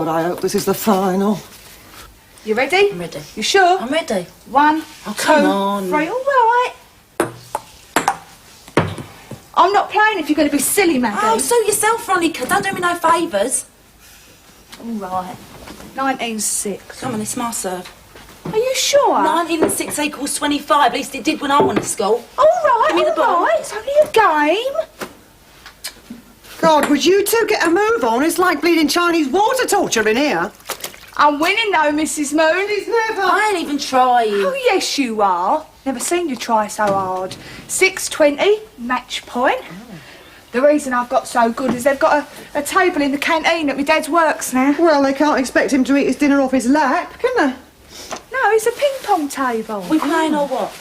God, I hope this is the final. You ready? I'm ready. You sure? I'm ready. 1, Oh, 2, come on. 3. All right. I'm not playing if you're going to be silly, Maggie. Oh, suit yourself, Veronica. Don't do me no favours. All right. 19-6. Come on, it's my serve. Are you sure? 19-6 equals 25. At least it did when I went to school. All right, Give me the ball. all right. It's only a game. God, would you two get a move on? It's like bleeding Chinese water torture in here. I'm winning though, Mrs. Moon. He's never... I ain't even trying. Oh, yes, you are. Never seen you try so hard. 6:20, match point. The reason I've got so good is they've got a table in the canteen at my dad's works now. Well, they can't expect him to eat his dinner off his lap, can they? No, it's a ping-pong table. We playing or what?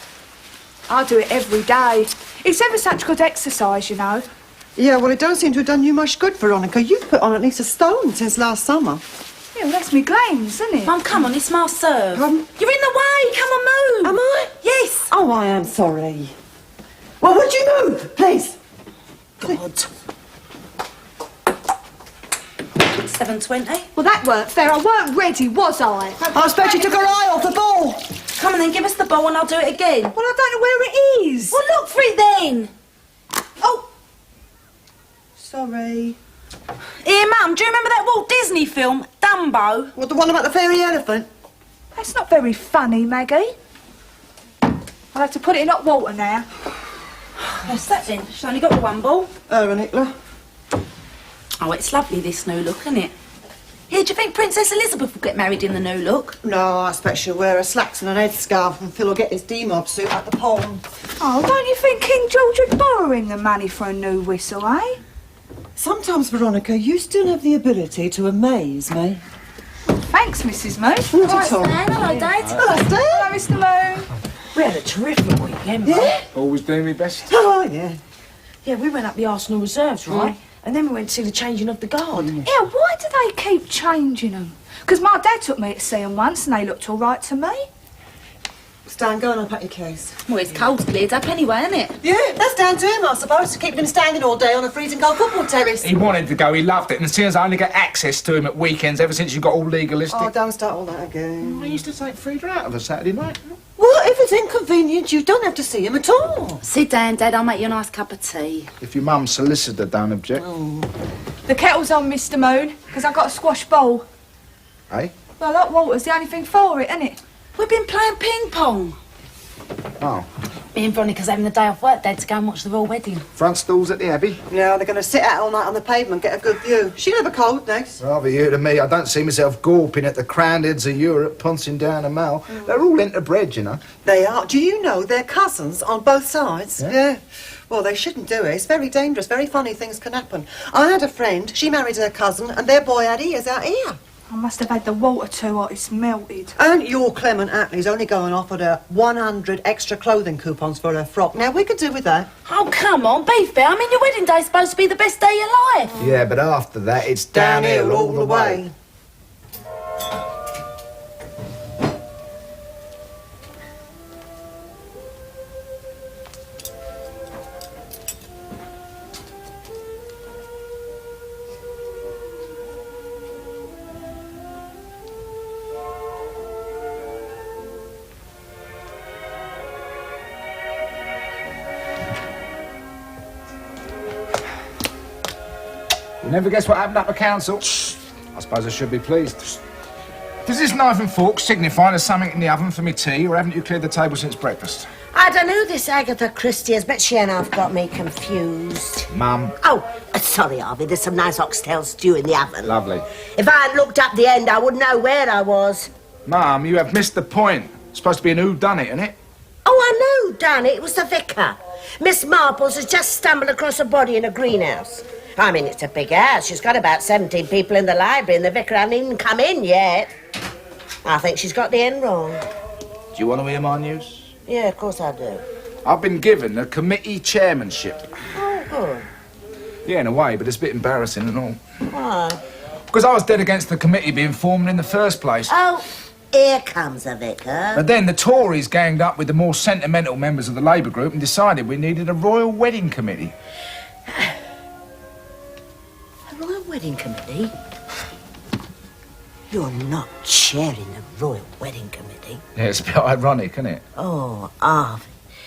I do it every day. It's ever such good exercise, you know. Yeah, well, it don't seem to have done you much good, Veronica. You've put on at least a stone since last summer. Yeah, well, that's me games, isn't it? Mum, come on, it's my serve. You're in the way. Come on, move. Am I? Yes. Oh, I am sorry. Well, would you move, please? God. 7:20. Well, that weren't fair. I weren't ready, was I? I expect you took her eye off the ball. Come on then, give us the ball and I'll do it again. Well, I don't know where it is. Well, look for it then. Oh. Sorry. Here, Mum, do you remember that Walt Disney film, Dumbo? What, the one about the fairy elephant? That's not very funny, Maggie. I'll have to put it in hot water now. What's that then? She's only got the one ball. Nicola. Oh, it's lovely, this new look, isn't it? Here, do you think Princess Elizabeth will get married in the new look? No, I expect she'll wear her slacks and an headscarf and Phil will get his D-mob suit at the pond. Oh, don't you think King George would borrow him the money for a new whistle, eh? Sometimes, Veronica, you still have the ability to amaze me. Thanks, Mrs. Moon. Not at all. Hello, Dad. Hello, Steve. Hello, Mr. Moon. We had a terrific weekend, Yeah? Always doing my best. Oh, yeah. Yeah, we went up the Arsenal reserves, right? And then we went to see the changing of the guard. Yeah, why do they keep changing them? Because my dad took me to see them once and they looked all right to me. Stan, go and unpack your case. Well, it's cold's cleared up anyway, isn't it? Yeah, that's down to him, I suppose, to keeping him standing all day on a freezing cold football terrace. He wanted to go, he loved it, and seeing as I only get access to him at weekends ever since you got all legalistic. Oh, don't start all that again. I used to take Frida out of a Saturday night. Well, if it's inconvenient, you don't have to see him at all. Sit down, Dad, I'll make you a nice cup of tea. If your mum's solicitor don't object. The kettle's on, Mr. Moon, because I've got a squash bowl. Eh? Well, hot water's the only thing for it, isn't it? We've been playing ping pong. Oh. Me and Veronica's having the day off work, Dad, to go and watch the royal wedding. Front stalls at the Abbey? Yeah, they're going to sit out all night on the pavement, get a good view. She'll have a cold next. Rather you to me. I don't see myself gawping at the crowned heads of Europe pouncing down a mall. They're all interbred, you know. They are. Do you know they're cousins on both sides? Yeah. Well, they shouldn't do it. It's very dangerous. Very funny things can happen. I had a friend. She married her cousin, and their boy had ears out here. I must have had the water too hot, it's melted. And your Clement Attlee's only going off at her 100 extra clothing coupons for her frock. Now, we could do with that. Oh, come on, be fair. I mean, your wedding day's supposed to be the best day of your life. Yeah, but after that, it's downhill all the way. You never guess what happened up at council? I suppose I should be pleased. Does this knife and fork signify there's something in the oven for me tea, or haven't you cleared the table since breakfast? I don't know this Agatha Christie is, but she and I've got me confused. Mum. Oh, sorry, Harvey, there's some nice oxtail stew in the oven. Lovely. If I hadn't looked up the end, I wouldn't know where I was. Mum, you have missed the point. It's supposed to be an whodunit, isn't it? Oh, I know, Danny, it was the vicar. Miss Marples has just stumbled across a body in a greenhouse. I mean, it's a big house. She's got about 17 people in the library and the vicar hasn't even come in yet. I think she's got the end wrong. Do you want to hear my news? Yeah, of course I do. I've been given a committee chairmanship. Oh, good. Yeah, in a way, but it's a bit embarrassing and all. Why? Because I was dead against the committee being formed in the first place. Oh, here comes the vicar. But then the Tories ganged up with the more sentimental members of the Labour group and decided we needed a royal wedding committee. A royal wedding committee? You're not chairing the Royal Wedding Committee. Yeah, it's a bit ironic, isn't it? Oh, Harvey.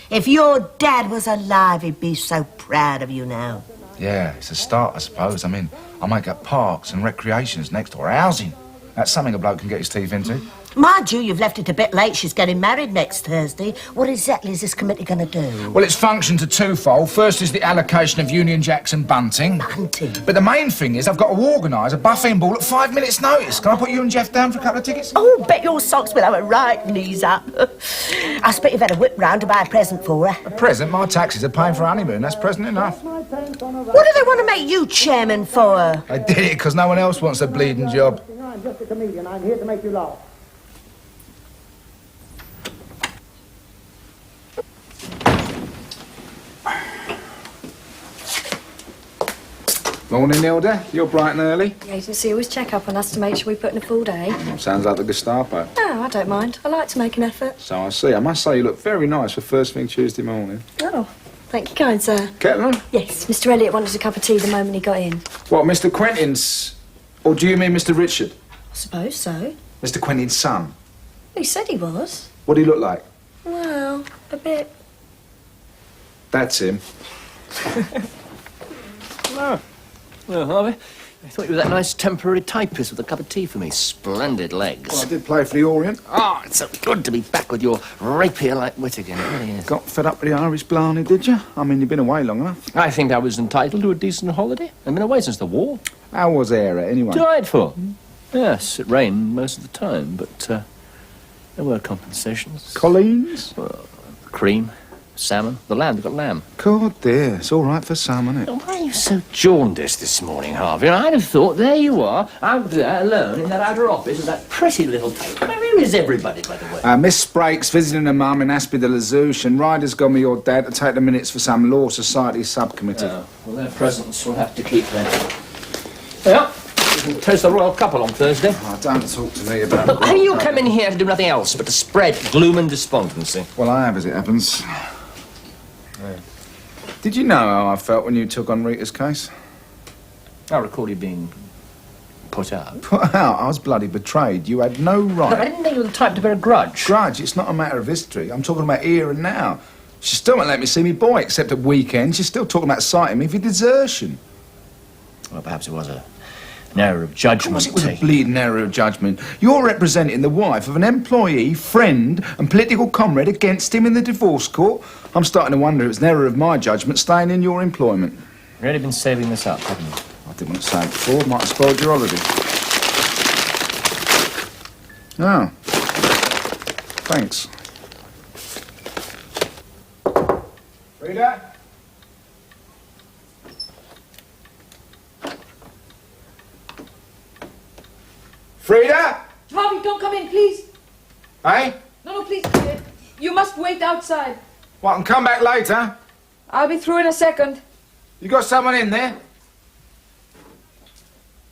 If your dad was alive, he'd be so proud of you now. Yeah, it's a start, I suppose. I mean, I might get parks and recreations next door, housing. That's something a bloke can get his teeth into. Mind you, you've left it a bit late. She's getting married next Thursday. What exactly is this committee going to do? Well, it's functioned to twofold. First is the allocation of Union Jacks and bunting. Bunting? But the main thing is I've got to organise a buffing ball at 5 minutes' notice. Can I put you and Jeff down for a couple of tickets? Oh, bet your socks will have a right knees up. I expect you've had a whip round to buy a present for her. A present? My taxes are paying for a honeymoon. That's present enough. What do they want to make you chairman for? I did it because no one else wants a bleeding job. I'm just a comedian. I'm here to make you laugh. Morning, Hilda. You're bright and early. The agency always check up on us to make sure we put in a full day. Sounds like the Gestapo. Oh, I don't mind. I like to make an effort. So I see. I must say you look very nice for first thing Tuesday morning. Oh, thank you, kind sir. Kettle on? Yes, Mr. Elliot wanted a cup of tea the moment he got in. What, Mr. Quentin's... Or do you mean Mr. Richard? I suppose so. Mr. Quentin's son? He said he was. What do he look like? Well, a bit. That's him. Well, Harvey, I thought you were that nice temporary typist with a cup of tea for me. Splendid legs. Well, I did play for the Orient. Oh, it's so good to be back with your rapier-like wit again. It really is. Got fed up with the Irish Blarney, did you? I mean, you've been away long enough. I think I was entitled to a decent holiday. I've been away since the war. How was Era, anyway? Delightful. Yes, it rained most of the time, but there were compensations. Colleen's? Well, cream, salmon. The lamb, we've got lamb. God, dear. It's all right for some, isn't it? Oh, why are you so jaundiced this morning, Harvey? I'd have thought, there you are, out there alone in that outer office with that pretty little table. Where is everybody, by the way? Miss Sprake's visiting her mum in Aspie de la Zouche, and Ryder's gone with your dad to take the minutes for some Law Society subcommittee. Oh, well, their presents we'll have to keep then. Yeah, you can toast the royal couple on Thursday. Oh, don't talk to me about Look, you come in here to do nothing else but to spread gloom and despondency. Well, I have, as it happens. Did you know how I felt when you took on Rita's case? I recall you being put out. Put out? I was bloody betrayed. You had no right. Look, I didn't think you were the type to bear a grudge. Grudge? It's not a matter of history. I'm talking about here and now. She still won't let me see me boy, except at weekends. She's still talking about citing me for desertion. Well, perhaps it was an error of judgment. Of course it was a bleeding error of judgment. You're representing the wife of an employee, friend and political comrade against him in the divorce court. I'm starting to wonder if it's an error of my judgment staying in your employment. You've really been saving this up, haven't you? I didn't want to say it before. Might have spoiled your holiday. Oh. Thanks. Rita? Frida? Harvey, don't come in, please. Hey? No, please. You must wait outside. What, and come back later? I'll be through in a second. You got someone in there?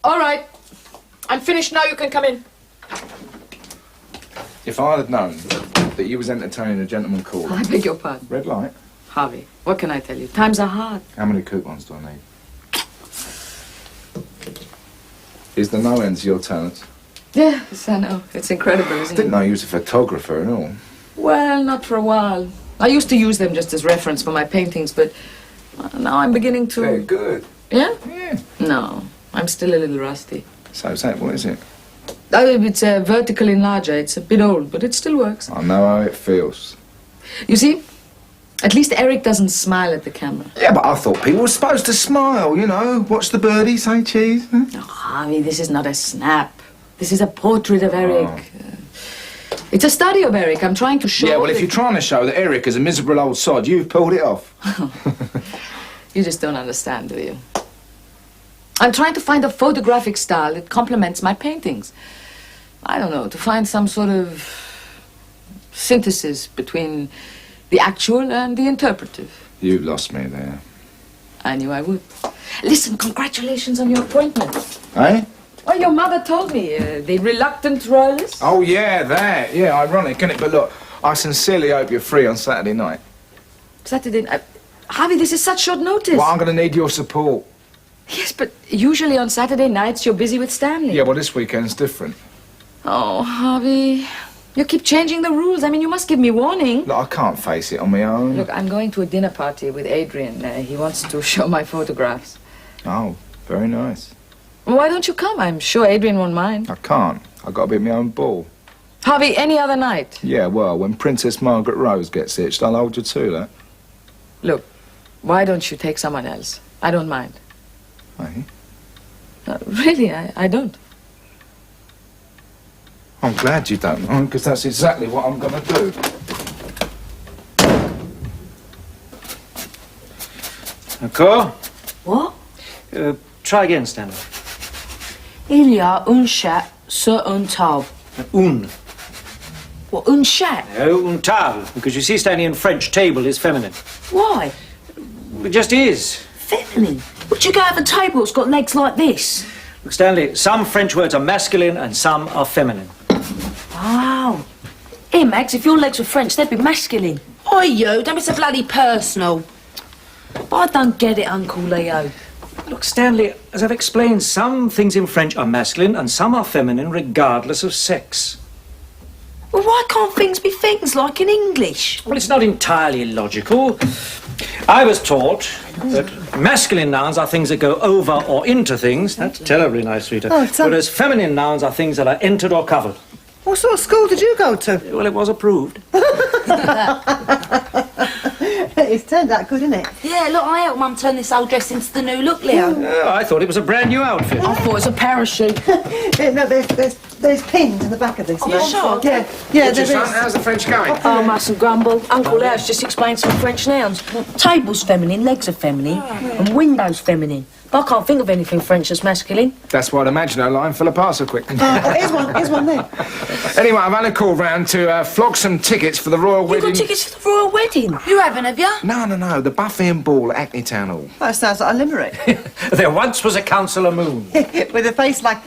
All right. I'm finished now. You can come in. If I had known that you was entertaining a gentleman caller. I beg your pardon. Red light? Harvey, what can I tell you? Times are hard. How many coupons do I need? Is there no end to your talents? Yes, I know. It's incredible, isn't Didn't it? know you was a photographer and all. Well, not for a while. I used to use them just as reference for my paintings, but now I'm beginning to... Very good. Yeah? Yeah. No, I'm still a little rusty. So, what is it? Oh, it's a vertical enlarger. It's a bit old, but it still works. I know how it feels. You see, at least Eric doesn't smile at the camera. Yeah, but I thought people were supposed to smile, you know. Watch the birdie, say cheese. Huh? Oh, Harvey, this is not a snap. This is a portrait of Eric. It's a study of Eric. I'm trying to show... Yeah, well, if you're trying to show that Eric is a miserable old sod, you've pulled it off. You just don't understand, do you? I'm trying to find a photographic style that complements my paintings. I don't know, to find some sort of synthesis between the actual and the interpretive. You lost me there. I knew I would. Listen, congratulations on your appointment. Eh? Well, your mother told me, the reluctant royalist. Oh, yeah, that. Yeah, ironic, isn't it? But look, I sincerely hope you're free on Saturday night. Saturday night. Harvey, this is such short notice. Well, I'm going to need your support. Yes, but usually on Saturday nights you're busy with Stanley. Yeah, well, this weekend's different. Oh, Harvey, you keep changing the rules. I mean, you must give me warning. Look, I can't face it on my own. Look, I'm going to a dinner party with Adrian. He wants to show my photographs. Oh, very nice. Why don't you come? I'm sure Adrian won't mind. I can't. I've got to be at my own ball. Harvey, any other night? Yeah, well, when Princess Margaret Rose gets itched, I'll hold you to that. Look, why don't you take someone else? I don't mind. Hey? Really, I don't. I'm glad you don't mind, because that's exactly what I'm going to do. D'accord? What? Try again, Stanley. Il y a un chat sur un table. Un. What, un chat? No, un table. Because you see, Stanley, in French, table is feminine. Why? It just is. Feminine? Would you go have a table that's got legs like this? Look, Stanley, some French words are masculine and some are feminine. Oh. Here, Max, if your legs were French, they'd be masculine. Oi, you, don't be so bloody personal. But I don't get it, Uncle Leo. Look, Stanley, as I've explained, some things in French are masculine and some are feminine regardless of sex. Well, why can't things be things like in English? Well, it's not entirely logical. I was taught that masculine nouns are things that go over or into things. That's terribly nice, Rita. Whereas feminine nouns are things that are entered or covered. What sort of school did you go to? Well, it was approved. It's turned out good, isn't it? Yeah, look, I helped Mum turn this old dress into the new look, Leo. Oh, I thought it was a brand new outfit. I thought it was a parachute. Yeah, no, there's pins in the back of this. Oh, you're sure? Yeah, there is. How's the French going? Oh, mustn't grumble. Uncle Leo's just explained some French nouns. Table's feminine, legs are feminine, and window's feminine. But I can't think of anything French that's masculine. That's why the Maginot Line fell apart so quick. Here's one there. Anyway, I've had a call round to flog some tickets for the royal You wedding. got tickets for the royal wedding? You haven't, have you? No, the Buffy and Ball at Hackney Town Hall. That sounds like a limerick. There once was a Councillor Moon. With a face like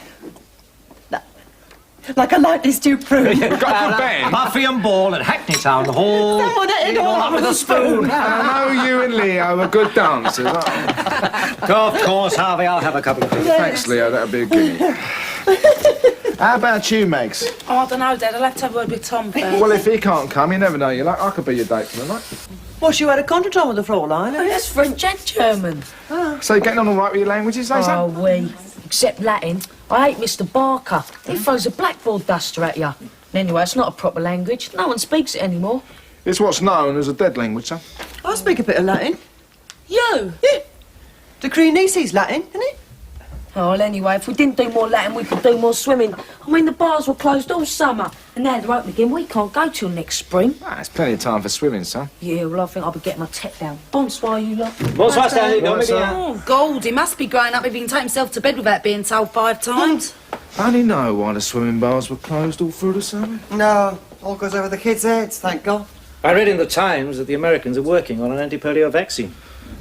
a lightly stewed prune. Got a good band. Buffy and Ball at Hackney Town Hall. Someone ate it Eating all up with a spoon. I know you and Leo are good dancers, aren't you? Of course, Harvey, I'll have a couple of things. Thanks, Leo, that'll be a goodie. How about you, Megs? Oh, I don't know, Dad. I'll have to have a word with Tom first. Well, if he can't come, you never know. You like, I could be your date for the night. Well, you had a contract on with the Fraulein. Oh, that's French and German. So you're getting on all right with your languages, they say? Oh, we. Except Latin. I hate Mr. Barker. He throws a blackboard duster at you. And anyway, it's not a proper language. No one speaks it anymore. It's what's known as a dead language, son. I speak a bit of Latin. You? Yeah. The Creanese's Latin, isn't it? Oh, well, anyway, if we didn't do more Latin, we could do more swimming. I mean, the bars were closed all summer. And now they're open again. We can't go till next spring. Ah, it's plenty of time for swimming, son. Yeah, well, I think I'll be getting my tech down. Bonsoir, you lot. Bonsoir, Stanley. Don't be Oh, Gold, he must be growing up if he can take himself to bed without being told 5 times. I only know why the swimming bars were closed all through the summer. No, all goes over the kids' heads, thank God. I read in the Times that the Americans are working on an anti-polio vaccine.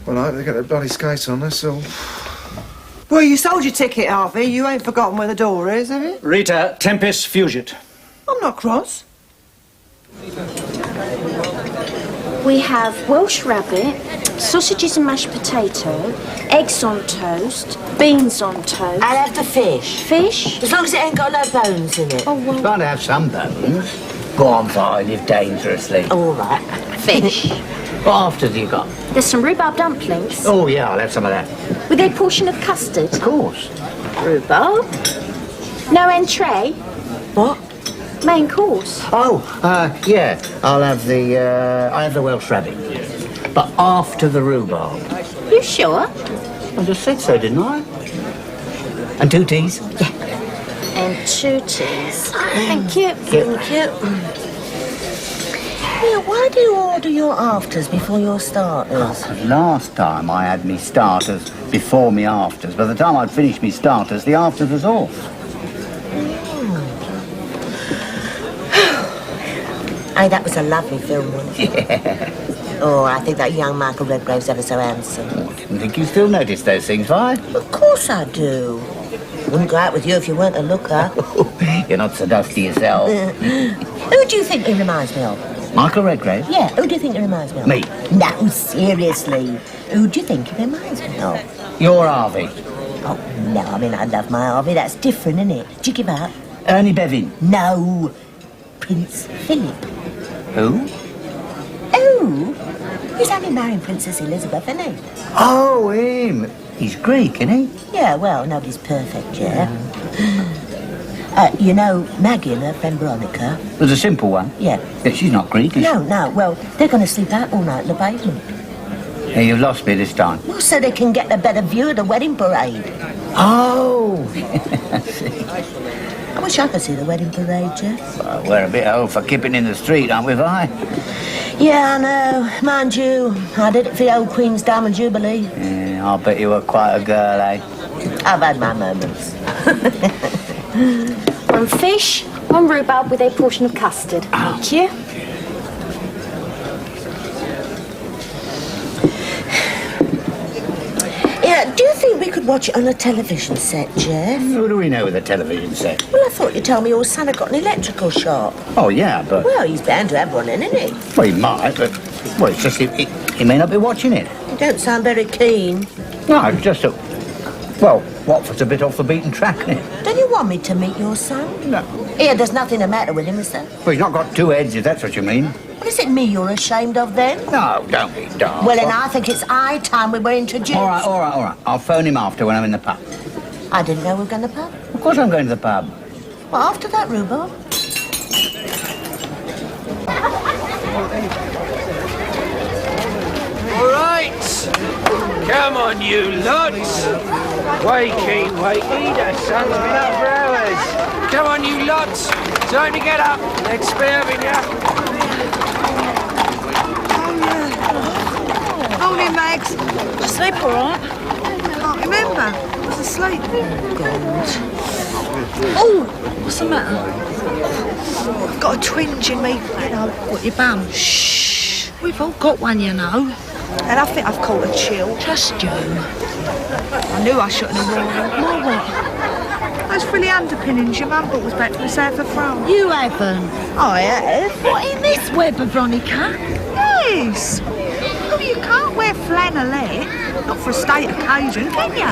Well, I hope they get their bloody skates on, that's all. Well, you sold your ticket, Harvey. You ain't forgotten where the door is, have you? Rita, tempus fugit. I'm not cross. We have Welsh rabbit, sausages and mashed potato, eggs on toast, beans on toast. I'll have the fish. Fish? As long as it ain't got no bones in it. Oh, well, Bound to have some bones. Go on, For I live dangerously. All right. fish. What afters you got? There's some rhubarb dumplings Oh, yeah, I'll have some of that. with a portion of custard. Of course. Rhubarb? No entree? What? Main course. Oh, yeah, I'll have the Welsh rabbit. But after the rhubarb. You sure? I just said so, didn't I? And 2 teas? And 2 teas. Thank you. Thank you. Yeah, why do you order your afters before your starters? Last time I had me starters before me afters. By the time I'd finished me starters, the afters was off. Hey, that was a lovely film, wasn't it? Yeah. Oh, I think that young Michael Redgrave's ever so handsome. I didn't think you still noticed those things, Vi. Of course I do. Wouldn't go out with you if you weren't a looker. You're not so dusty yourself. Who do you think he reminds me of? Michael Redgrave? Yeah, who do you think he reminds me of? Me. No, seriously. Who do you think he reminds me of? You're Harvey. Oh, no, I mean, I love my Harvey. That's different, isn't it? Do you give up? Ernie Bevan. No, Prince Philip. Who? Oh, he's only marrying Princess Elizabeth, isn't he? Oh, him. He's Greek, isn't he? Yeah, well, nobody's perfect, yeah. You know Maggie and her friend Veronica? There's a simple one. Yeah. Yeah, she's not Greek, is No, well, they're going to sleep out all night in the basement. she? Yeah, you've lost me this time. Well, so they can get a better view of the wedding parade. Oh! I wish I could see the wedding parade, Jeff. Well, we're a bit old for keeping in the street, aren't we, Vi? Yeah, I know. Mind you, I did it for the old Queen's Diamond Jubilee. Yeah, I'll bet you were quite a girl, eh? I've had my moments. One fish, one rhubarb with a portion of custard. Thank you. Yeah, do you think we could watch it on a television set, Jeff? Who do we know with a television set? Well, I thought you told me your son had got an electrical shop. Oh, yeah, but... Well, he's bound to have one in, isn't he? Well, he might, but... Well, it's just he may not be watching it. You don't sound very keen. No, it's just a... Well, Watford's a bit off the beaten track, isn't it? Don't you want me to meet your son? No. Here, there's nothing the matter with him, is there? Well, he's not got two heads, if that's what you mean. Well, is it me you're ashamed of, then? No, don't be daft. Well, then I think it's high time we were introduced. All right. I'll phone him after when I'm in the pub. I didn't know we were going to the pub. Of course I'm going to the pub. Well, after that, rhubarb. All right. Come on, you lots. Wakey, the sun's been up for hours. Come on, you lots. Time to get up. Let's be having ya. Morning, Mags. Did you sleep all right? Can't remember. I was asleep. Oh, what's the matter? I've got a twinge in me, what, your bum? Shh. We've all got one, you know. And I think I've caught a chill. Just you. I knew I shouldn't have worn them. More what? Those frilly underpinnings your mum brought us back from the south of France. You haven't. I have. What, in this web, Veronica? Yes. Oh, you can't wear flannelette. Not for a state occasion, can you?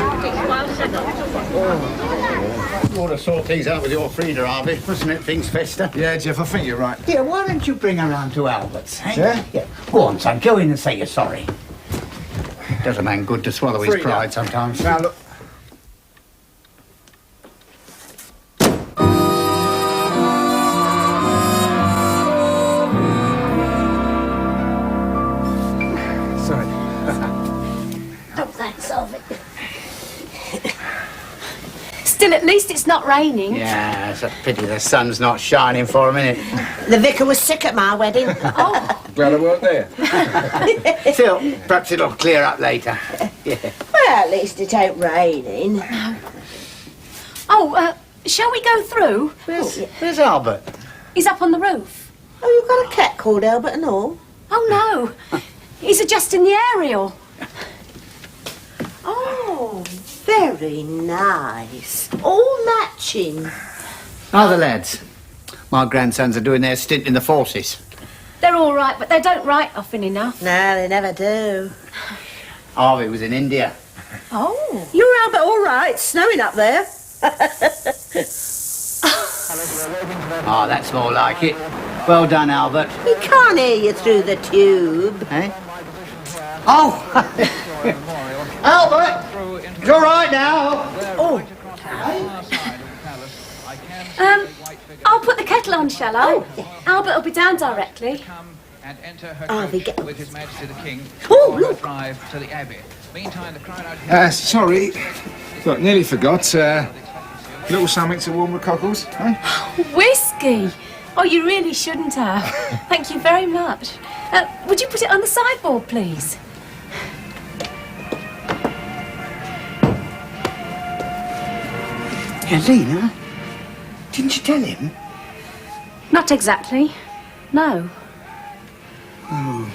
You ought to sort things out with your Frida, Harvey. Wasn't it things fester? Yeah, Jeff, I think you're right. Yeah, why don't you bring her round to Albert's, eh? Yeah? Go on, son, go in and say you're sorry. Does a man good to swallow his pride sometimes. Now, look. Sorry. Oh, thanks, Harvey. Still, at least it's not raining. Yeah, it's a pity the sun's not shining for a minute. The vicar was sick at my wedding. Oh. Glad I weren't there. Still, perhaps it'll clear up later. Yeah. Well, at least it ain't raining. Oh, shall we go through? Where's Albert? He's up on the roof. Oh, you've got a cat called Albert and all? Oh, no. He's adjusting the aerial. Oh, very nice. All matching. How the lads? My grandsons are doing their stint in the forces. They're all right, but they don't write often enough. No, they never do. Harvey was in India. Oh. You're Albert, all right. It's snowing up there. Oh, that's more like it. Well done, Albert. He can't hear you through the tube. Eh? Oh! Albert! It's all right now. Oh. I'll put the kettle on, shall I? Oh, yeah. Albert will be down directly. Harvey, get... With His Majesty the King. Oh, look. Drive to the Abbey. Meantime, the crowd out here... Sorry. Look, nearly forgot. Little something to warm the cockles, eh? Whiskey! Oh, you really shouldn't have. Thank you very much. Would you put it on the sideboard, please? Lena, didn't you tell him? Not exactly. No. Oh.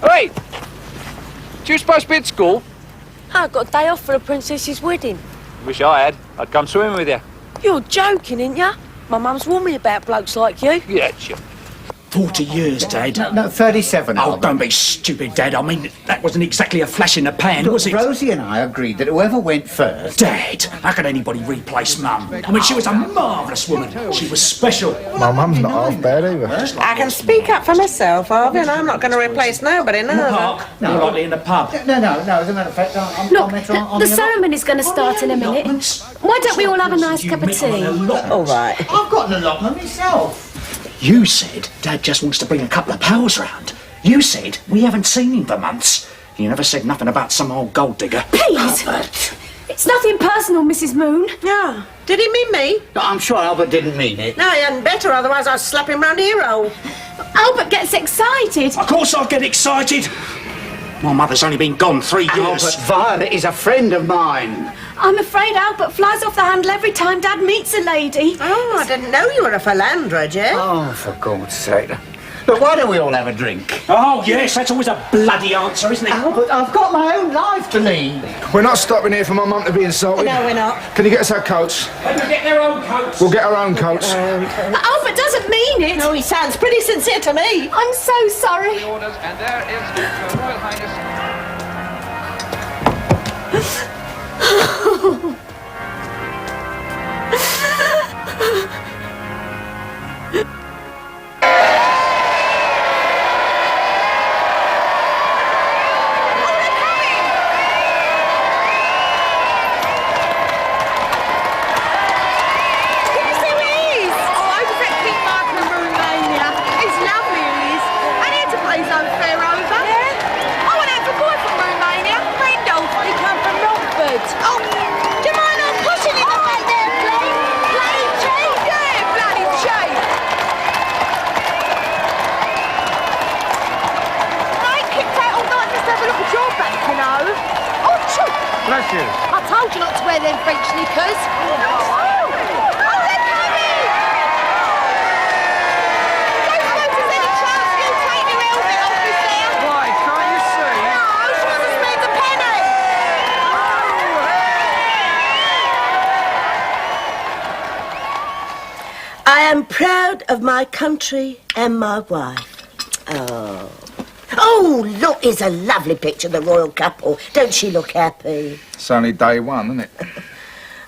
Hey! Do you supposed to be at school? I got a day off for the princess's wedding. Wish I had. I'd come swimming with you. You're joking, ain't ya? My mum's warned me about blokes like you. Yeah, sure. 40 years, Dad. No, 37. Oh, don't be stupid, Dad. I mean, that wasn't exactly a flash in the pan, was it? Rosie and I agreed that whoever went first... Dad, how could anybody replace Mum? I mean, she was a marvellous woman. She was special. My mum's not half bad either. I can speak up for myself, Harvey, and I'm not going to replace nobody, no. Mark, more likely in the pub. No, as a matter of fact, Look, on the ceremony's going to start in a minute. Why don't we all have a nice cup of tea? All right. I've got an allotment myself. You said Dad just wants to bring a couple of pals round. You said we haven't seen him for months. You never said nothing about some old gold digger. Please! It's nothing personal, Mrs. Moon. Yeah. Did he mean me? I'm sure Albert didn't mean it. No, he hadn't better, otherwise I'd slap him round the ear hole. Albert gets excited. Of course I'll get excited. My mother's only been gone 3 years. Albert Violet is a friend of mine. I'm afraid Albert flies off the handle every time Dad meets a lady. Oh, I didn't know you were a philanderer, Jeff. Oh, for God's sake. Look, why don't we all have a drink? Oh, yes, that's always a bloody answer, isn't it? Albert, I've got my own life to lead. We're not stopping here for my mum to be insulted. No, we're not. Can you get us our coats? They can get their own coats. We'll get our own coats. Albert doesn't mean it. No, he sounds pretty sincere to me. I'm so sorry. Orders, and there is Her Royal Highness. Bless you. I told you not to wear them French knickers. Oh, they're coming! Don't suppose there's any chance you'll take your helmet off, is there? Why, can't you see? No, she doesn't spend a penny. I am proud of my country and my wife. Oh, look, here's a lovely picture of the royal couple. Don't she look happy? It's only day one, isn't it?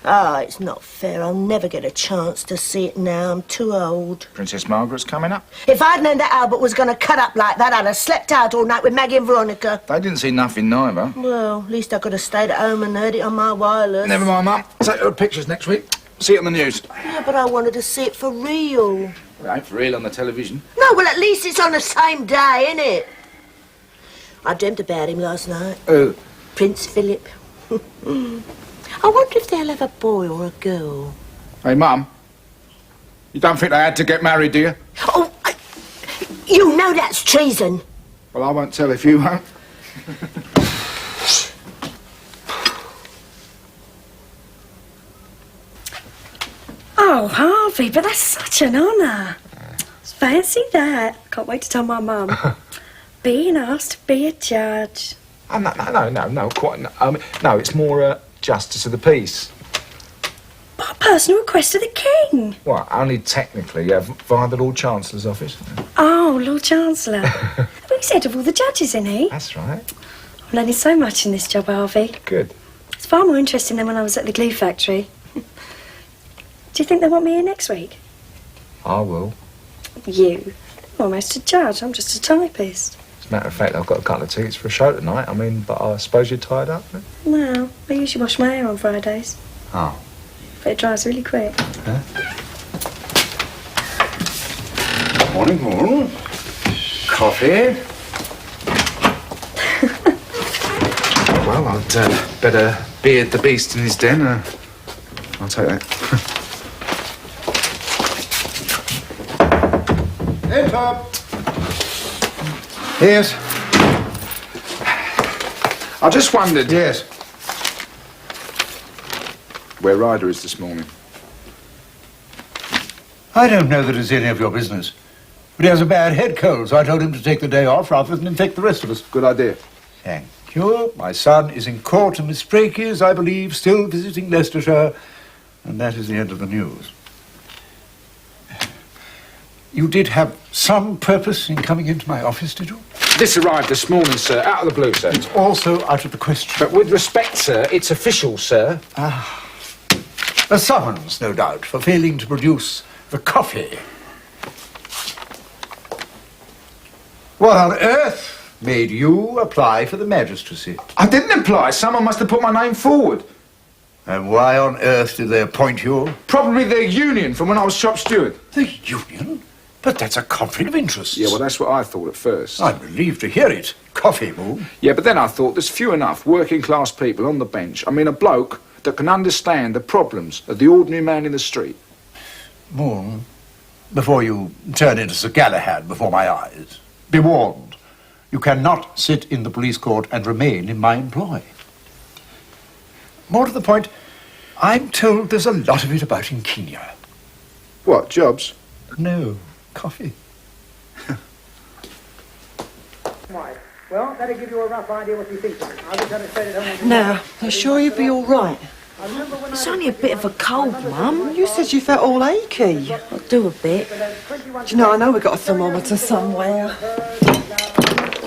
Ah, it's not fair. I'll never get a chance to see it now. I'm too old. Princess Margaret's coming up. If I'd known that Albert was going to cut up like that, I'd have slept out all night with Maggie and Veronica. They didn't see nothing neither. Well, at least I could have stayed at home and heard it on my wireless. Never mind, Mum. Take your pictures next week. See it on the news. Yeah, but I wanted to see it for real. It ain't for real on the television. No, well, at least it's on the same day, isn't it? I dreamt about him last night. Who? Prince Philip. I wonder if they'll have a boy or a girl. Hey, Mum. You don't think they had to get married, do you? Oh, you know that's treason. Well, I won't tell if you won't. Oh, Harvey, but that's such an honour. Fancy that. Can't wait to tell my mum. Being asked to be a judge. Oh, no, quite. No, it's more justice of the peace. But a personal request of the King. Well, only technically, via the Lord Chancellor's office. Oh, Lord Chancellor. He's head of all the judges, isn't he? That's right. I'm learning so much in this job, Harvey. Good. It's far more interesting than when I was at the glue factory. Do you think they want me here next week? I will. You? I'm almost a judge. I'm just a typist. As a matter of fact, I've got a couple of tickets for a show tonight. But I suppose you're tied up. No, I usually wash my hair on Fridays. Oh. But it dries really quick. Huh? Morning. Coffee. Well, I'd better beard the beast in his den. I'll take that. Enter. Yes. I just wondered. Yes. Where Ryder is this morning. I don't know that it's any of your business. But he has a bad head cold, so I told him to take the day off rather than infect the rest of us. Good idea. Thank you. My son is in court and Miss Sprake is, I believe, still visiting Leicestershire. And that is the end of the news. You did have some purpose in coming into my office, did you? This arrived this morning, sir, out of the blue, sir. It's also out of the question. But with respect, sir, it's official, sir. A summons, no doubt, for failing to produce the coffee. What on earth made you apply for the magistracy? I didn't apply. Someone must have put my name forward. And why on earth did they appoint you? Probably the union from when I was shop steward. The union? But that's a conflict of interest. Yeah, well, that's what I thought at first. I'm relieved to hear it. Coffee, Moon. Yeah, but then I thought there's few enough working-class people on the bench. I mean, a bloke that can understand the problems of the ordinary man in the street. Moon, before you turn into Sir Galahad before my eyes, be warned. You cannot sit in the police court and remain in my employ. More to the point, I'm told there's a lot of it about in Kenya. What, jobs? No, coffee. Right. Well, that'll give you a rough idea what you think of it. I wish I'd have said it only... Now, are you sure you'll be all right? It's only a bit of a cold, Mum. You said you felt all achy. I'll do a bit. Do you know, I know we've got a thermometer somewhere.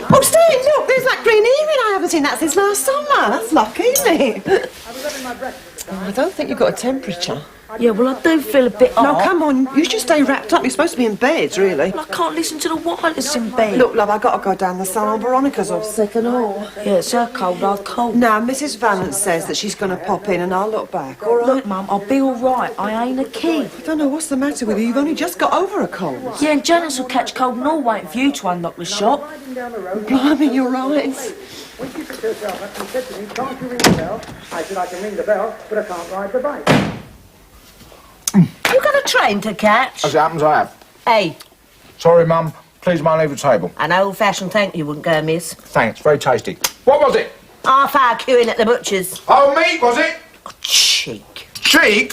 Oh, Steve, look, there's that green earring. I haven't seen that since last summer. That's lucky, isn't it? Oh, I don't think you've got a temperature. Yeah, well, I do feel a bit No, hot. come on. You should stay wrapped up. You're supposed to be in bed, really. Well, I can't listen to the wireless in bed. Look, love, I've got to go down the salon. Veronica's all sick and all. Yeah, it's her cold, I've cold. Now, Mrs. Valance says that she's going to pop in and I'll look back, all right? Look, Mum, I'll be all right. I ain't a kid. I don't know what's the matter with you. You've only just got over a cold. Yeah, and Janice will catch cold and all waiting for you to unlock the shop. Blimey, you're right. When she picked herself up, she said to me, can't you ring the bell? I said, I can ring the bell, but I can't ride the bike. You got a train to catch? As it happens, I have. Hey, Sorry, Mum. Please mind leave the table. an old-fashioned thank you wouldn't go amiss. Thanks, very tasty. What was it? Half hour queuing at the butcher's. Oh, meat, was it? Oh, cheek. Cheek?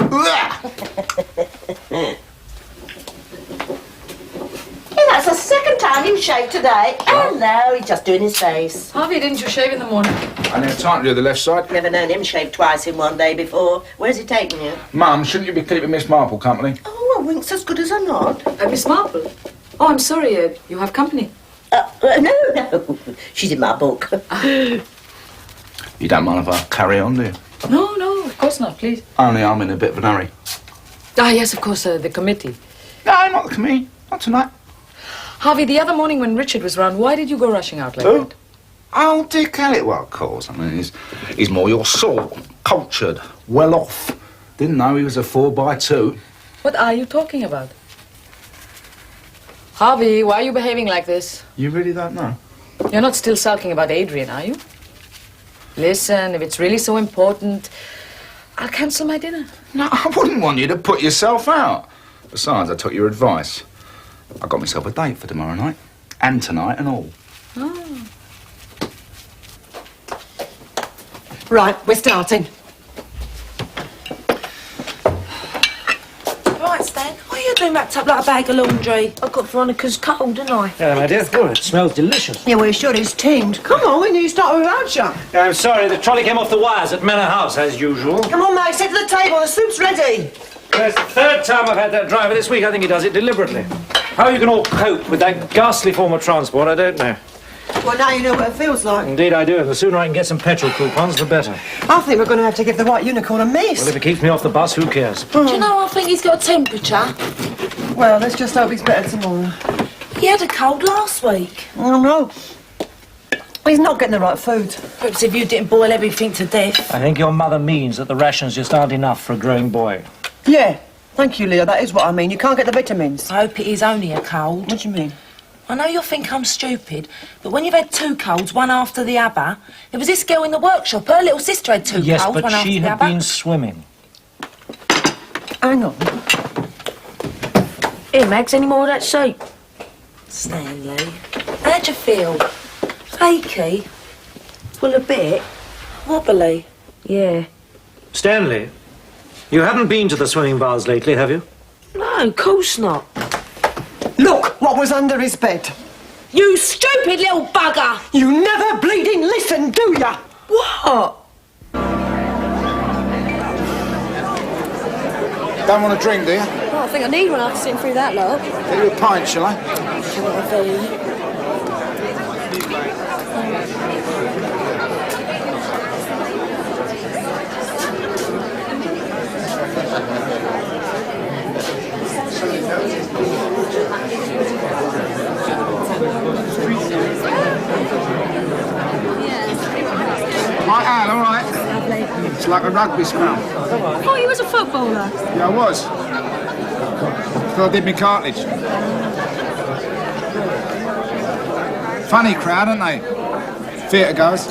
Yeah, that's the second time you shaved today. Oh, no, he's just doing his face. Harvey, didn't you shave in the morning? I never time to do the left side. Never known him shave twice in one day before. Where's he taking you? Mum, shouldn't you be keeping Miss Marple company? Oh, a wink's as good as a nod. Miss Marple? Oh, I'm sorry, you have company. No. She's in my book. You don't mind if I carry on, do you? No, of course not, please. Only I'm in a bit of an hurry. Ah, yes, of course, the committee. No, not the committee. Not tonight. Harvey, the other morning when Richard was round, why did you go rushing out like that? Oh, Dick Elliot. Well, of course. I mean, he's more your sort. Cultured. Well off. Didn't know he was a 4x2. What are you talking about? Harvey, why are you behaving like this? You really don't know? You're not still sulking about Adrian, are you? Listen, if it's really so important, I'll cancel my dinner. No, I wouldn't want you to put yourself out. Besides, I took your advice. I got myself a date for tomorrow night. And tonight and all. Oh. Right, we're starting. Right, Stan, what are you doing wrapped up like a bag of laundry? I've got Veronica's cold, didn't I? Yeah, my dear. Oh, it smells delicious. Yeah, well, sure is tinned. Come on, we need to start without you. I'm sorry, the trolley came off the wires at Manor House, as usual. Come on, mate, sit to the table. The soup's ready. It's the third time I've had that driver this week. I think he does it deliberately. How you can all cope with that ghastly form of transport, I don't know. Well, now you know what it feels like. Indeed I do, and the sooner I can get some petrol coupons, the better. I think we're going to have to give the White Unicorn a miss. Well, if it keeps me off the bus, who cares? Do you know, I think he's got a temperature. Well, let's just hope he's better tomorrow. He had a cold last week. Oh, no. He's not getting the right food. Perhaps if you didn't boil everything to death. I think your mother means that the rations just aren't enough for a growing boy. Yeah. Thank you, Leo. That is what I mean. You can't get the vitamins. I hope it is only a cold. What do you mean? I know you'll think I'm stupid, but when you've had two colds, one after the other, there was this girl in the workshop, her little sister had two Yes, colds, but one after she the had other. been swimming. Hang on. Here, Mags, any more of that soup? Stanley, how'd you feel? Achy? Well, a bit. Wobbly? Yeah. Stanley, you haven't been to the swimming baths lately, have you? No, of course not. Look what was under his bed. You stupid little bugger! You never bleeding listen, do ya? What? Don't want a drink, do you? Oh, I think I need one after sitting through that lot. Get you a pint, shall I? Right, Al, all right. It's like a rugby scrum. Oh, you was a footballer? Yeah, I was. Thought I did me cartilage. Funny crowd, aren't they? Theatre goers.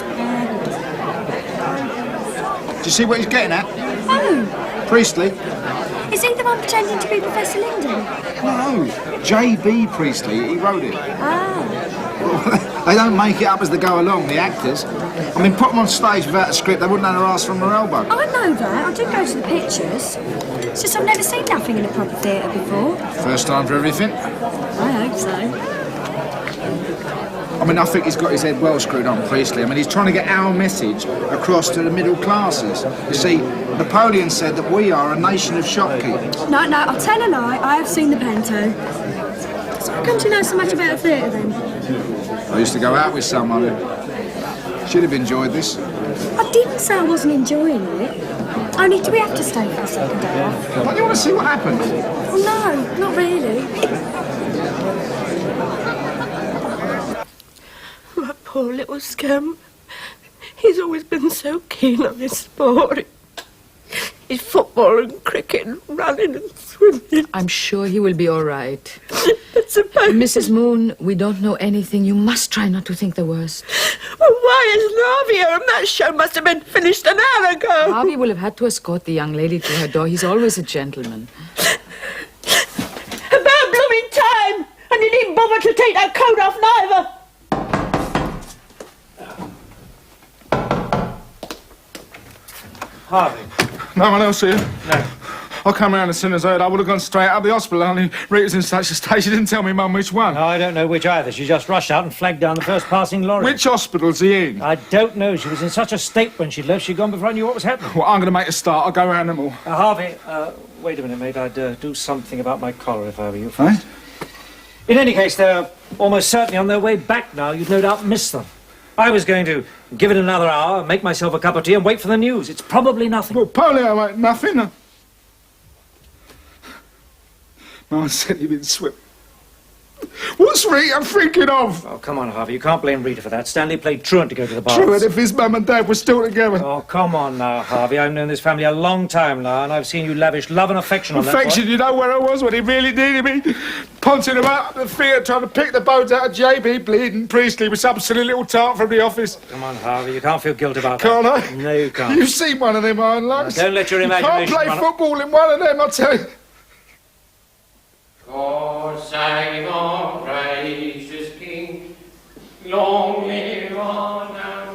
Do you see what he's getting at? Oh. Priestley? Is he the one pretending to be Professor Linden? No, J.B. Priestley. He wrote it. Ah. They don't make it up as they go along, the actors. I mean, put them on stage without a script, they wouldn't have their arse from their elbow. I know that. I did go to the pictures. It's just I've never seen nothing in a proper theatre before. First time for everything. I hope so. I mean, I think he's got his head well screwed on, Priestley. I mean, he's trying to get our message across to the middle classes. You see, Napoleon said that we are a nation of shopkeepers. No, I'll tell a lie. I have seen the panto. So how come you know so much about theatre then? I used to go out with someone who should have enjoyed this. I didn't say I wasn't enjoying it. Only do we have to stay for the second day off? Don't you want to see what happens? Oh, no, not really. My poor little scamp. He's always been so keen on his sport. His football and cricket and running and swimming. I'm sure he will be all right. But suppose... Mrs. Moon, we don't know anything. You must try not to think the worst. Well, why isn't Harvey here? And that show must have been finished an hour ago. Harvey will have had to escort the young lady to her door. He's always a gentleman. About blooming time! And you didn't bother to take that coat off neither. Harvey. No one else here? No. I come round as soon as I heard. I would have gone straight out of the hospital. Only Rita's in such a state, she didn't tell me, Mum, which one. No, I don't know which either. She just rushed out and flagged down the first passing lorry. Which hospital's he in? I don't know. She was in such a state when she left, she'd gone before I knew what was happening. Well, I'm going to make a start. I'll go round them all. Harvey, wait a minute, mate. I'd do something about my collar if I were you first. In any case, they're almost certainly on their way back now. You'd no doubt miss them. I was going to give it another hour, make myself a cup of tea and wait for the news. It's probably nothing. Well, polio ain't nothing. No, I said you didn't swim. What's Rita thinking of? Oh, come on, Harvey. You can't blame Rita for that. Stanley played truant to go to the bar. Truant if his mum and dad were still together. Oh, come on now, Harvey. I've known this family a long time now, and I've seen you lavish love and affection on that boy. Affection? You know where I was when he really needed me? Punching him out of the theatre, trying to pick the bones out of J.B. bleeding Priestley with some silly little tart from the office. Come on, Harvey. You can't feel guilt about Can't that. I? No, you can't. You've seen one of them iron lungs. Don't let your imagination You can't play football in one of them, I tell you. God save our gracious King, long live our now.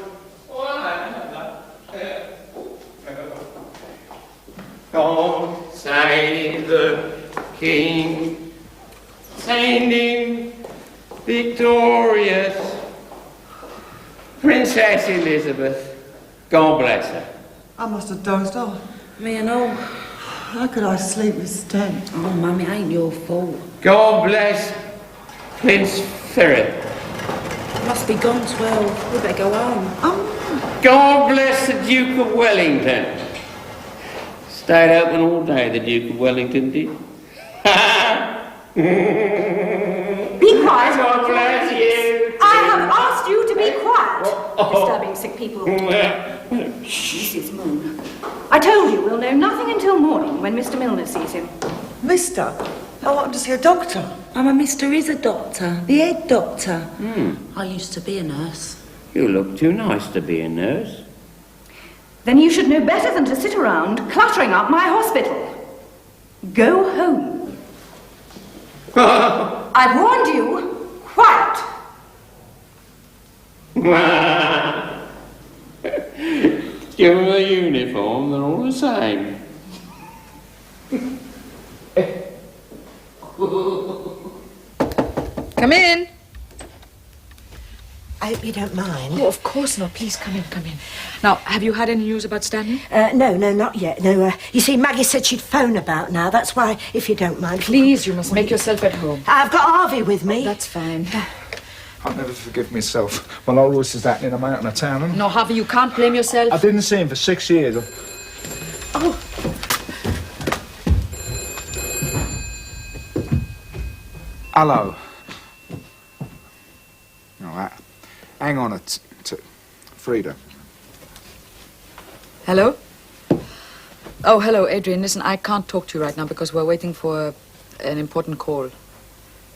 God save the King, send him victorious. Princess Elizabeth, God bless her. I must have dozed off. Me and all. How could I sleep with Ted? Oh, Mum, it ain't your fault. God bless Prince Philip. Must be gone 12. We better go home. God bless the Duke of Wellington. Stayed open all day, the Duke of Wellington did. Be quiet. God bless you. I have asked you to be quiet. Disturbing sick people. Mrs. Moon. I told you we'll know nothing until morning when Mr. Milner sees him. Mister? I want to see a doctor. A Mister is a doctor. The head doctor. I used to be a nurse. You look too nice to be a nurse. Then you should know better than to sit around cluttering up my hospital. Go home. I've warned you. Quiet. Give them a uniform, they're all the same. Come in. I hope you don't mind. Oh, of course not. Please, come in, come in. Now, have you had any news about Stanley? No, not yet. No, you see, Maggie said she'd phone about now. That's why, if you don't mind... Please, you must make yourself at home. I've got Harvey with me. That's fine. I'll never forgive myself. Well, all this is happening, I'm out in a town. And No, Harvey, you can't blame yourself. I didn't see him for 6 years. Oh. Hello. All right. Hang on Frida. Hello? Oh, hello, Adrian. Listen, I can't talk to you right now because we're waiting for an important call.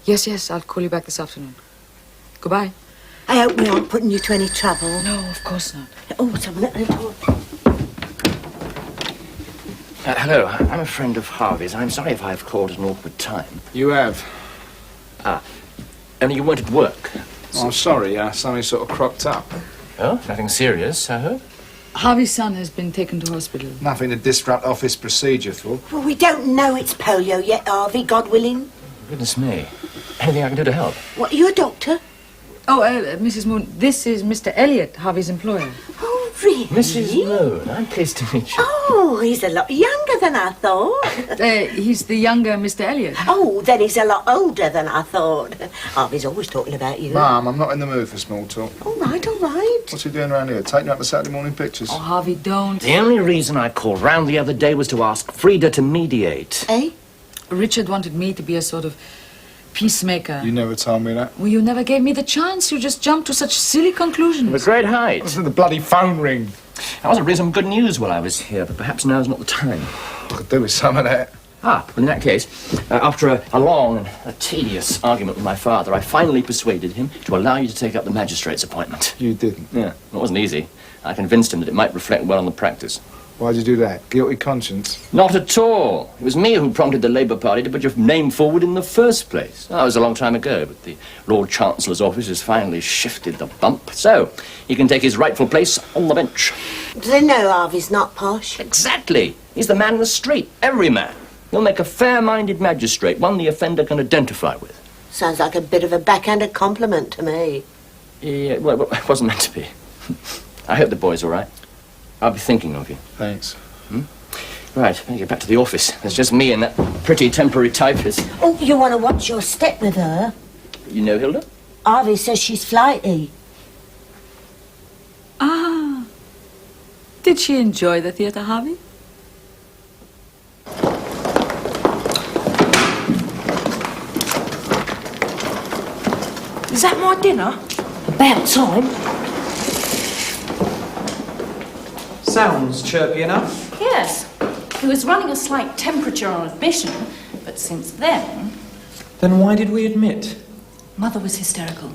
Yes, I'll call you back this afternoon. Goodbye. I hope we aren't putting you to any trouble. No, of course not. Oh, someone at the door. Hello, I'm a friend of Harvey's. I'm sorry if I've called at an awkward time. You have. Only you weren't at work. Oh, sorry, something sort of cropped up. Oh, nothing serious, I hope? Harvey's son has been taken to hospital. Nothing to disrupt office procedure for. Well, we don't know it's polio yet, Harvey, God willing. Goodness me. Anything I can do to help? What, are you a doctor? Oh, Mrs. Moon, this is Mr. Elliot, Harvey's employer. Oh, really? Mrs. Moon, I'm pleased to meet you. Oh, he's a lot younger than I thought. He's the younger Mr. Elliot. Oh, then he's a lot older than I thought. Harvey's always talking about you. Mum, I'm not in the mood for small talk. All right, all right. What's he doing around here? Taking you up the Saturday morning pictures? Oh, Harvey, don't. The only reason I called round the other day was to ask Frida to mediate. Eh? Richard wanted me to be a sort of peacemaker. You never told me that. Well, you never gave me the chance. You just jumped to such silly conclusions. With great height. Listen to the bloody phone ring. I was to bring some good news while I was here, but perhaps now's not the time. I could do with some of that. Well, in that case, after a long and a tedious argument with my father, I finally persuaded him to allow you to take up the magistrate's appointment. You didn't? Yeah, it wasn't easy. I convinced him that it might reflect well on the practice. Why'd you do that? Guilty conscience? Not at all. It was me who prompted the Labour Party to put your name forward in the first place. That was a long time ago, but the Lord Chancellor's office has finally shifted the bump, so he can take his rightful place on the bench. Do they know Harvey's not posh? Exactly. He's the man in the street. Every man. He'll make a fair-minded magistrate, one the offender can identify with. Sounds like a bit of a backhanded compliment to me. Yeah, well, it wasn't meant to be. I hope the boy's all right. I'll be thinking of you. Thanks. Right, better get back to the office. There's just me and that pretty temporary typist. Oh, you want to watch your step with her? You know Hilda? Harvey says she's flighty. Ah. Did she enjoy the theatre, Harvey? Is that my dinner? About time. Sounds chirpy enough. Yes. He was running a slight temperature on admission, but since then... Then why did we admit? Mother was hysterical.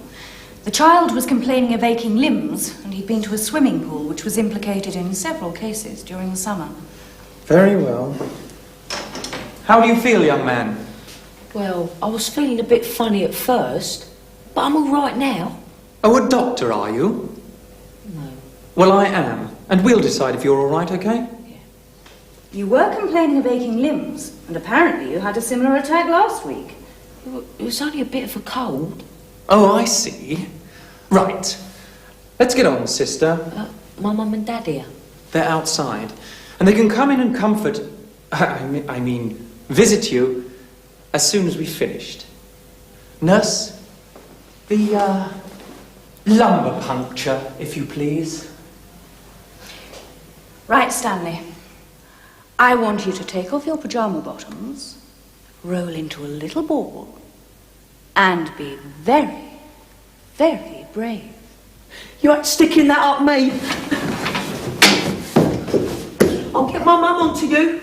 The child was complaining of aching limbs, and he'd been to a swimming pool, which was implicated in several cases during the summer. Very well. How do you feel, young man? Well, I was feeling a bit funny at first, but I'm all right now. Oh, a doctor, are you? No. Well, I am. And we'll decide if you're all right, okay? You were complaining of aching limbs, and apparently you had a similar attack last week. It was only a bit of a cold. Oh, I see. Right. Let's get on, sister. My mum and dad here. They're outside. And they can come in and comfort... I mean, visit you as soon as we've finished. Nurse, the, lumbar puncture, if you please. Right, Stanley. I want you to take off your pyjama bottoms, roll into a little ball, and be very, very brave. You ain't sticking that up me. I'll get my mum onto you.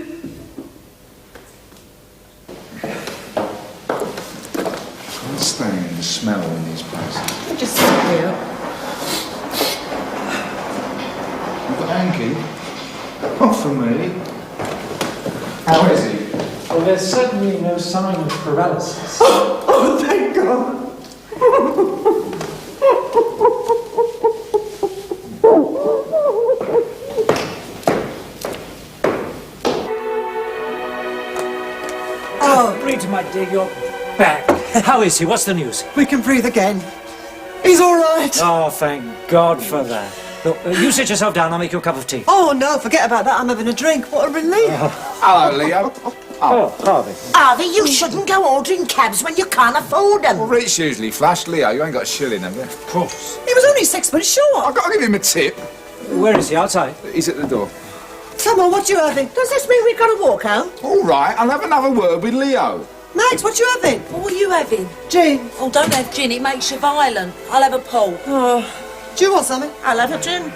I'm staying the smell in these places. Just sit here. You've got Hanky? Not for me. How is he? Well, there's certainly no sign of paralysis. Oh, thank God. Oh, my dear, you're back. How is he? What's the news? We can breathe again. He's all right. right. Oh, thank God for that. Look, you sit yourself down, I'll make you a cup of tea. Oh, no, forget about that. I'm having a drink. What a relief. Hello, Leo. Oh, Harvey. Harvey, you shouldn't go ordering cabs when you can't afford them. Well, Rich usually flush. Leo, you ain't got a shilling, have you? Of course. He was only 6 foot short. I've got to give him a tip. Where is he? Outside? He's at the door. Come on, what you having? Does this mean we've got to walk home? All right, I'll have another word with Leo. Max, what you having? What are you having? Gin. Oh, don't have gin, it makes you violent. I'll have a pull. Oh, do you want something? I'll have a gin.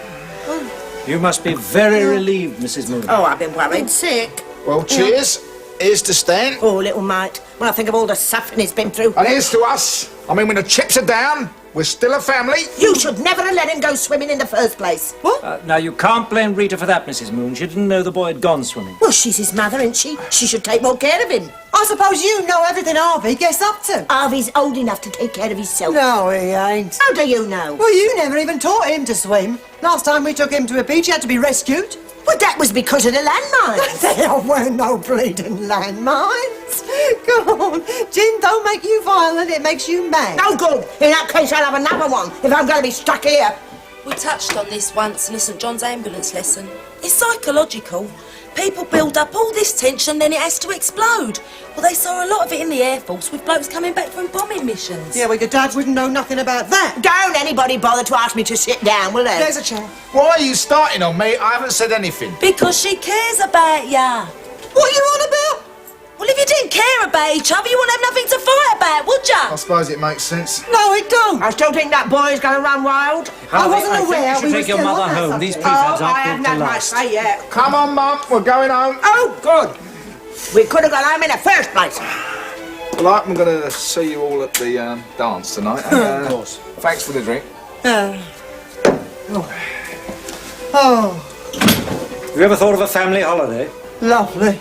You must be very relieved, Mrs. Moon. Oh, I've been worried sick. Well, cheers. Here's to Stan. Oh, little mate. When I think of all the suffering he's been through. And here's to us. I mean, when the chips are down, we're still a family. You should never have let him go swimming in the first place. What? Now, you can't blame Rita for that, Mrs. Moon. She didn't know the boy had gone swimming. Well, she's his mother, isn't she? She should take more care of him. I suppose you know everything Harvey gets up to. Harvey's old enough to take care of himself. No, he ain't. How do you know? Well, you never even taught him to swim. Last time we took him to a beach, he had to be rescued. Well, that was because of the landmines. There were no bleeding landmines. Come on, gin don't make you violent, it makes you mad. No good. In that case, I'll have another one if I'm going to be stuck here. We touched on this once in a St John's ambulance lesson. It's psychological. People build up all this tension, then it has to explode. Well, they saw a lot of it in the Air Force with blokes coming back from bombing missions. Yeah, well, your dad wouldn't know nothing about that. Don't anybody bother to ask me to sit down, will they? There's a chair. Why are you starting on me? I haven't said anything. Because she cares about ya. What are you on about? Well, if you didn't care about each other, you wouldn't have nothing to fight about, would ya? I suppose it makes sense. No, it don't. I still think that boy's going to run wild. I wasn't aware I think you should we take were your still mother on that home. These subject. prefads I aren't haven't built had to my last. say yet. Come on, Mum, we're going home. Oh, good. We could have gone home in the first place. Well, I'm going to see you all at the dance tonight. And, of course. Thanks for the drink. Oh, Have you ever thought of a family holiday? lovely.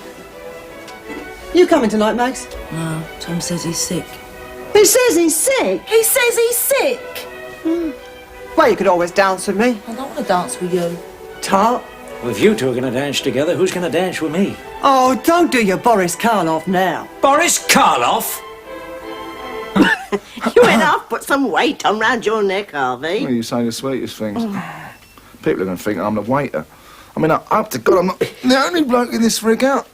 You coming tonight, Max? No, Tom says he's sick. He says he's sick. He says he's sick. Well, you could always dance with me. I don't want to dance with you. Tart. Well, if you two are going to dance together, who's going to dance with me? Oh, don't do your Boris Karloff now. Boris Karloff? You went off, put some weight on round your neck, Harvey. Well, you say the sweetest things. People are going to think I'm the waiter. I mean, up to God, I'm not the only bloke in this rig out.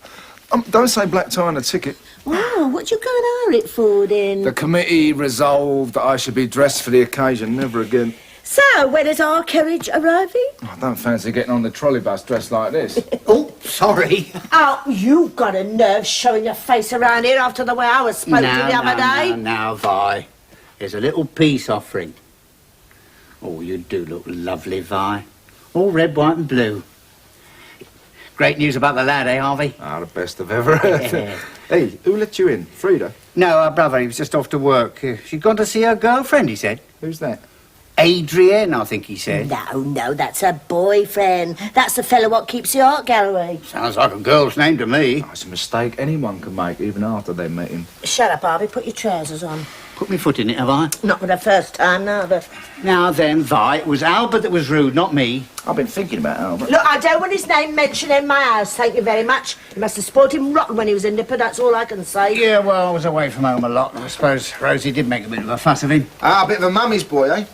Don't say black tie on the ticket. Wow, what you going to it for, then? The committee resolved that I should be dressed for the occasion, never again. So, when is our carriage arriving? I don't fancy getting on the trolley bus dressed like this. Oh, sorry. Oh, you've got a nerve showing your face around here after the way I was spoke to the other day. Now, Vi. Here's a little peace offering. Oh, you do look lovely, Vi. All red, white and blue. Great news about the lad, eh, Harvey? Ah, the best I've ever heard. Hey, who let you in? Frida? No, our brother, he was just off to work. She'd gone to see her girlfriend, he said. Who's that? Adrienne, I think he said. No, that's a boyfriend. That's the fellow what keeps the art gallery. Sounds like a girl's name to me. Oh, it's a mistake anyone can make, even after they met him. Shut up, Harvey. Put your trousers on. Put my foot in it, have I? Not for the first time, neither. Now then, Vi, it was Albert that was rude, not me. I've been thinking about Albert. Look, I don't want his name mentioned in my house, thank you very much. He must have spoiled him rotten when he was in Nipper, that's all I can say. Yeah, well, I was away from home a lot, and I suppose Rosie did make a bit of a fuss of him. Ah, a bit of a mummy's boy, eh?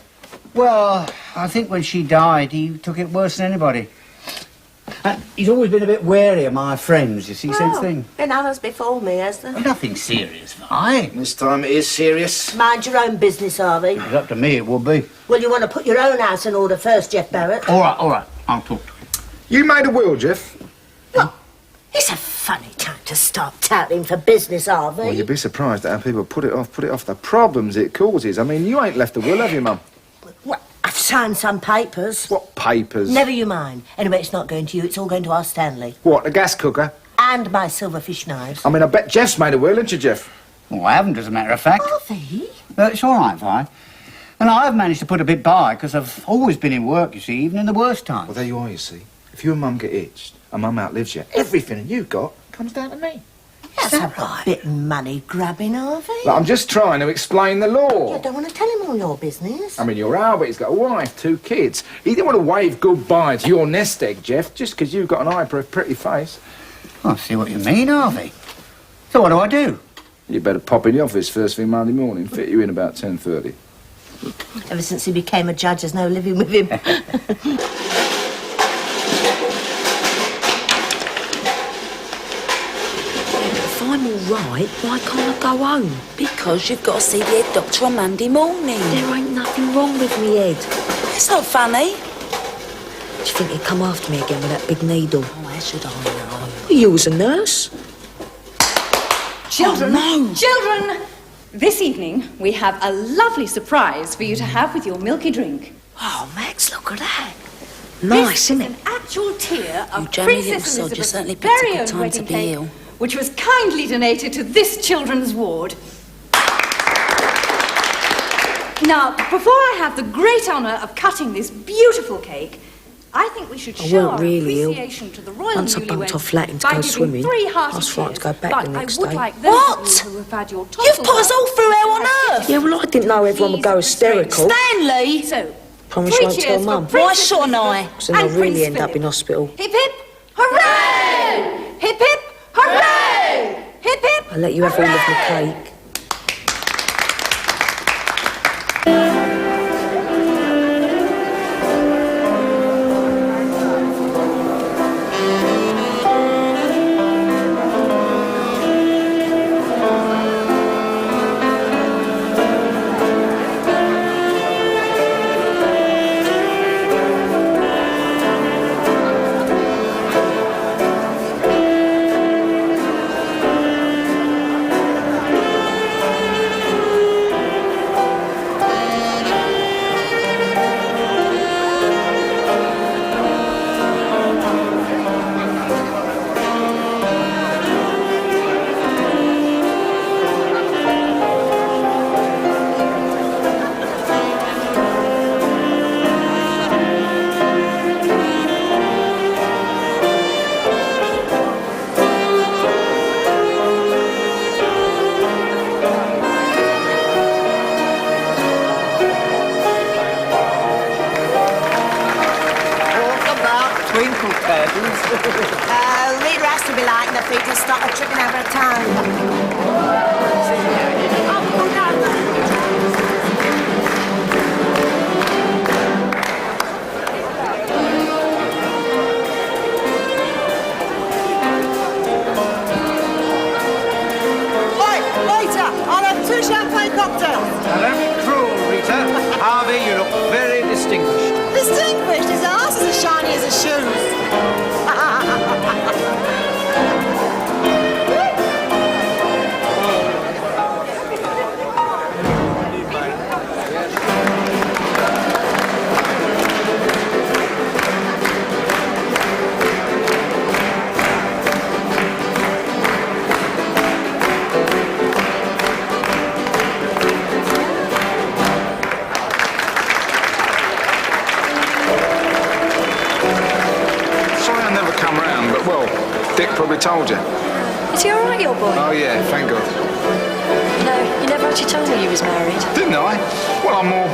Well, I think when she died, he took it worse than anybody. He's always been a bit wary of my friends, you see, since then. Been others before me, has there? Nothing serious, Vi. This time it is serious. Mind your own business, Harvey. It's up to me, it would be. Well, you want to put your own house in order first, Jeff Barrett. All right, I'll talk to him. You made a will, Jeff? What? It's a funny time to start touting for business, Harvey. Well, you'd be surprised at how people put it off the problems it causes. I mean, you ain't left a will, have you, Mum? Well, I've signed some papers. What papers? Never you mind. Anyway, it's not going to you, it's all going to our Stanley. What, the gas cooker? And my silverfish knives. I mean, I bet Jeff's made a will, haven't you, Jeff? Well, I haven't, as a matter of fact. Harvey? It's all right, Vi. And I've managed to put a bit by, because I've always been in work, you see, even in the worst times. Well, there you are, you see. If you and Mum get hitched, and Mum outlives you, everything you've got comes down to me. That's a bit money grabbing, Harvey. Like, I'm just trying to explain the law. You don't want to tell him all your business. I mean, you're Albert, he's got a wife, 2 kids. He didn't want to wave goodbye to your nest egg, Jeff, just because you've got an eye for a pretty face. I see what you mean, Harvey. So what do I do? You better pop in the office first thing Monday morning, fit you in about 10:30. Ever since he became a judge, there's no living with him. If I'm all right, why can't I go home? Because you've got to see the head doctor on Monday morning. There ain't nothing wrong with me head. It's not funny. Do you think he'd come after me again with that big needle? Oh, how should I know? You was a nurse. Children, Oh, no. children! This evening, we have a lovely surprise for you to have with your milky drink. Oh, Max, look at that. Nice, isn't it? An actual tier You of jammy little Princess sod, you Elizabeth's certainly picked very a good own time wedding to be cake, ill. which was kindly donated to this children's ward. Now, before I have the great honour of cutting this beautiful cake, I think we should I show weren't our really ill. appreciation to the royal Once I bumped newlyweds off Latin to by go giving swimming. 3 hearty I was frightened to go cheers, back but the next I would day. like those of you who have had your tonsils You've put us all through hell on earth. Yeah, well, I didn't know everyone would go hysterical. Stanley! So, Promise 3 you won't tell cheers for Mum. Why shouldn't I? Because then I'll and really Prince end up Philip. in hospital. Hip hip, hooray! Hip hip, hooray! Hip hip. I'll let you have all of my cake. Twinkle feathers. Oh, Rita has to be like the feet to stop her tripping over her tongue. Right, waiter, I'll have 2 champagne cocktails. Now, don't be cruel, Rita. Harvey, you look very distinguished. Distinguished, his arse is as shiny as his shoes. Sorry I never come round, but well, Dick probably told you. Is he all right, your boy? Oh yeah, thank God. No, you never actually told me you was married. Didn't I? Well, I'm more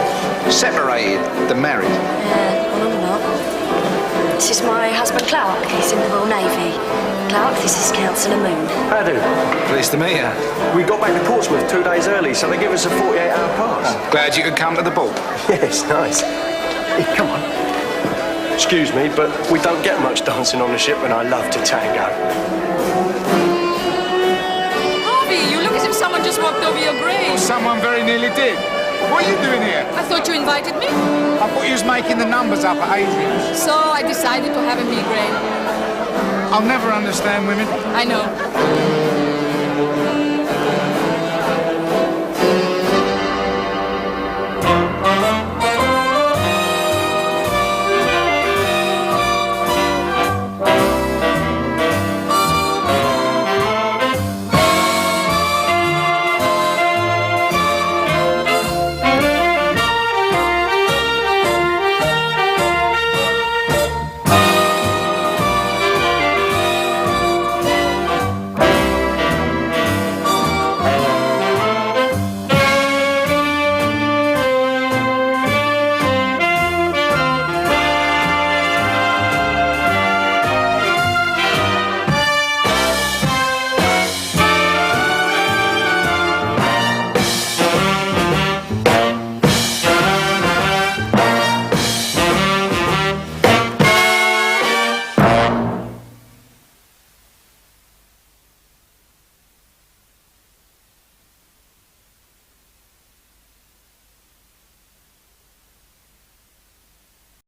separated than married. Yeah, well, I'm not. This is my husband, Clark. He's in the Royal Navy. Clark, this is Councillor Moon. How do? Pleased to meet you. We got back to Portsmouth 2 days early, so they give us a 48-hour pass. Glad you could come to the ball. Yes, nice. Hey, come on. Excuse me, but we don't get much dancing on the ship, and I love to tango. Harvey, you look as if someone just walked over your grave. Well, someone very nearly did. What are you doing here? I thought you invited me. I thought you was making the numbers up at Adrian's. So I decided to have a migraine. I'll never understand women. I know.